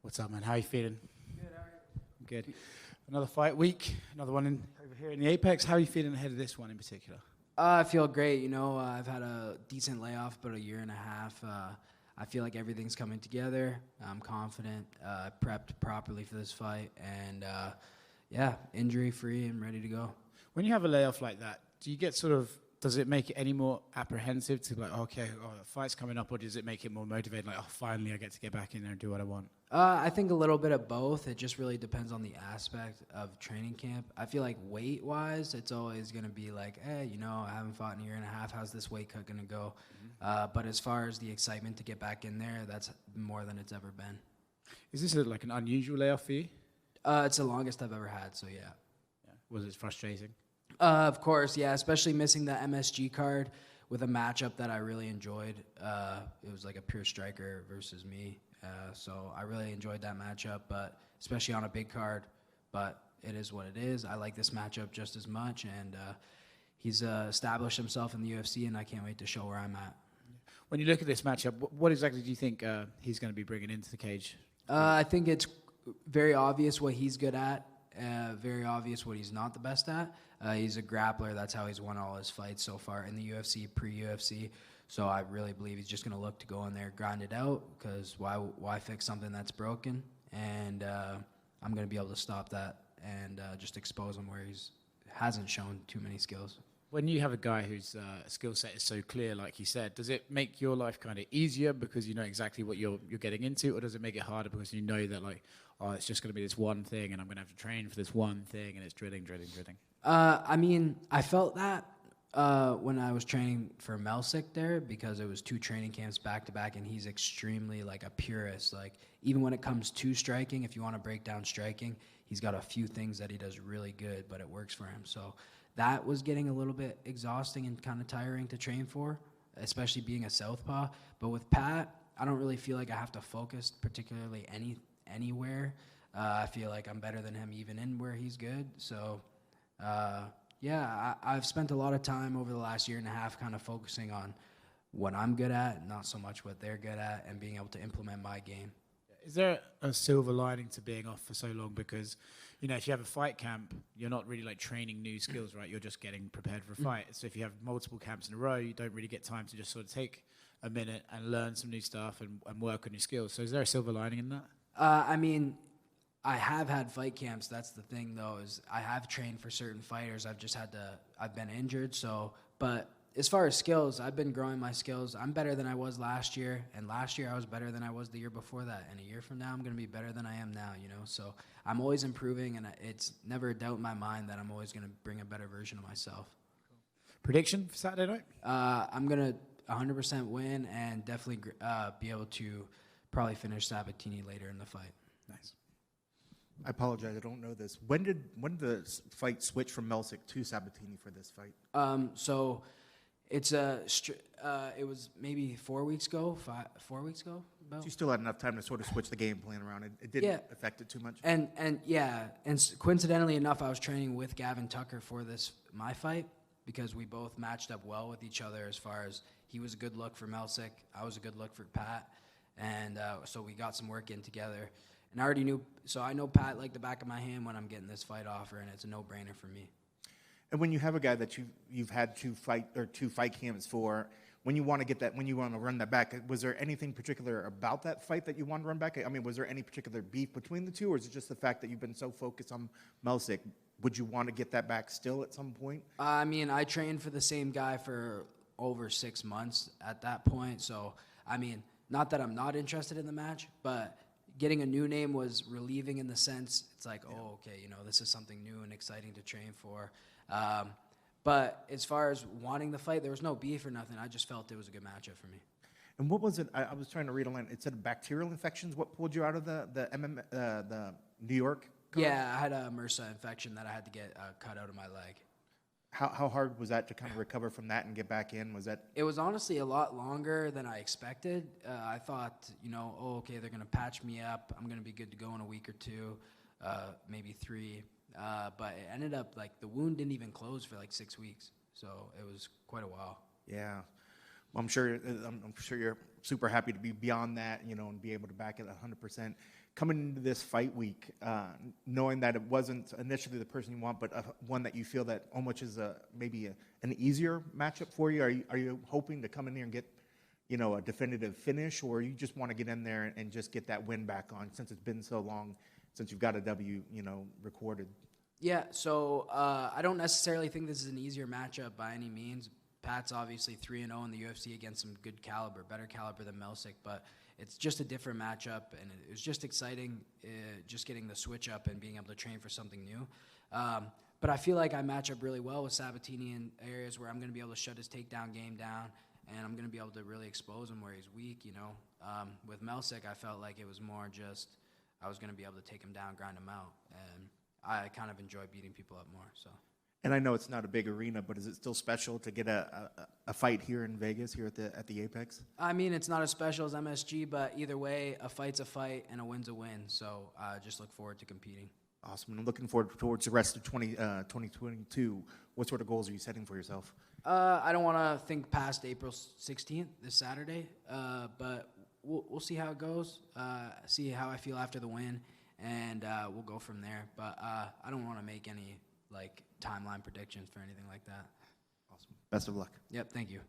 What's up, man? How you feeling? Good, how are you? Good. Another fight week, another one over here in the Apex. How are you feeling ahead of this one in particular? I feel great. I've had a decent layoff, but a year and a half. I feel like everything's coming together. I'm confident. Prepped properly for this fight, and injury-free and ready to go. When you have a layoff like that, do you get does it make it any more apprehensive to the fight's coming up, or does it make it more motivated, like, oh, finally I get to get back in there and do what I want? I think a little bit of both. It just really depends on the aspect of training camp. I feel like weight-wise, it's always going to be like, hey, I haven't fought in a year and a half. How's this weight cut going to go? But as far as the excitement to get back in there, that's more than it's ever been. Is this an unusual layoff for you? It's the longest I've ever had, so yeah. Was it frustrating? Of course, yeah, especially missing the MSG card with a matchup that I really enjoyed. It was like a pure striker versus me. So I really enjoyed that matchup, but especially on a big card. But it is what it is. I like this matchup just as much, and he's established himself in the UFC, and I can't wait to show where I'm at. When you look at this matchup, what exactly do you think he's going to be bringing into the cage? I think it's very obvious what he's good at, very obvious what he's not the best at. He's a grappler. That's how he's won all his fights so far in the UFC, pre-UFC. So I really believe he's just going to look to go in there, grind it out, because why fix something that's broken? And I'm going to be able to stop that and just expose him where he hasn't shown too many skills. When you have a guy whose skill set is so clear, like you said, does it make your life kind of easier because you know exactly what you're getting into, or does it make it harder because you know that, like, oh, it's just going to be this one thing and I'm going to have to train for this one thing, and it's drilling? I felt that when I was training for Melsick there, because it was 2 training camps back to back, and he's extremely like a purist. Like, even when it comes to striking, if you want to break down striking, he's got a few things that he does really good, but it works for him. So that was getting a little bit exhausting and kind of tiring to train for, especially being a southpaw. But with Pat, I don't really feel like I have to focus particularly anywhere. I feel like I'm better than him even in where he's good. So I've spent a lot of time over the last year and a half kind of focusing on what I'm good at, not so much what they're good at, and being able to implement my game. Is there a silver lining to being off for so long? Because, if you have a fight camp, you're not really like training new skills, right? You're just getting prepared for a fight. So if you have multiple camps in a row, you don't really get time to just sort of take a minute and learn some new stuff and work on your skills. So is there a silver lining in that? I have had fight camps. That's the thing, though, is I have trained for certain fighters. I've been injured. But as far as skills, I've been growing my skills. I'm better than I was last year, and last year I was better than I was the year before that. And a year from now, I'm going to be better than I am now, So I'm always improving, and it's never a doubt in my mind that I'm always going to bring a better version of myself. Prediction for Saturday night? I'm going to 100% win and definitely be able to probably finish Sabatini later in the fight. Nice. I apologize, I don't know this. When did the fight switch from Melsick to Sabatini for this fight? So it's it was maybe 4 weeks ago, 4 weeks ago. About. So you still had enough time to sort of switch the game plan around. It didn't affect it too much. And coincidentally enough, I was training with Gavin Tucker for my fight, because we both matched up well with each other as far as he was a good look for Melsick, I was a good look for Pat, and so we got some work in together. And I already knew, so I know Pat like the back of my hand when I'm getting this fight offer, and it's a no-brainer for me. And when you have a guy that you've had two fight camps for, when you want to run that back, was there anything particular about that fight that you want to run back? I mean, was there any particular beef between the two, or is it just the fact that you've been so focused on Melsick? Would you want to get that back still at some point? I trained for the same guy for over 6 months at that point, so not that I'm not interested in the match, but getting a new name was relieving in the sense it's like, oh, okay, this is something new and exciting to train for. But as far as wanting the fight, there was no beef or nothing. I just felt it was a good matchup for me. And what was it? I was trying to read online. It said bacterial infections. What pulled you out of the New York card? Yeah, I had a MRSA infection that I had to get cut out of my leg. How hard was that to kind of recover from that and get back in? It was honestly a lot longer than I expected. I thought, okay, they're going to patch me up. I'm going to be good to go in a week or 2, maybe 3. But it ended up, the wound didn't even close for 6 weeks. So it was quite a while. Yeah. I'm sure you're super happy to be beyond that, and be able to back it 100%. Coming into this fight week, knowing that it wasn't initially the person you want, but one that you feel that almost is maybe an easier matchup for you. Are you hoping to come in here and get, a definitive finish, or you just want to get in there and just get that win back on, since it's been so long since you've got a W, recorded? Yeah, so I don't necessarily think this is an easier matchup by any means. Pat's obviously 3-0 in the UFC against some good caliber, better caliber than Melsick, but it's just a different matchup, and it was just exciting just getting the switch up and being able to train for something new. But I feel like I match up really well with Sabatini in areas where I'm going to be able to shut his takedown game down, and I'm going to be able to really expose him where he's weak, With Melsick, I felt like it was more just I was going to be able to take him down, grind him out, and I kind of enjoy beating people up more, so. And I know it's not a big arena, but is it still special to get a fight here in Vegas, here at the Apex? I mean, it's not as special as MSG, but either way, a fight's a fight and a win's a win. So I just look forward to competing. Awesome. And I'm looking forward towards the rest of 2022. What sort of goals are you setting for yourself? I don't want to think past April 16th, this Saturday, but we'll see how it goes, see how I feel after the win, and we'll go from there. But I don't want to make any timeline predictions for anything like that. Awesome. Best of luck. Yep, thank you.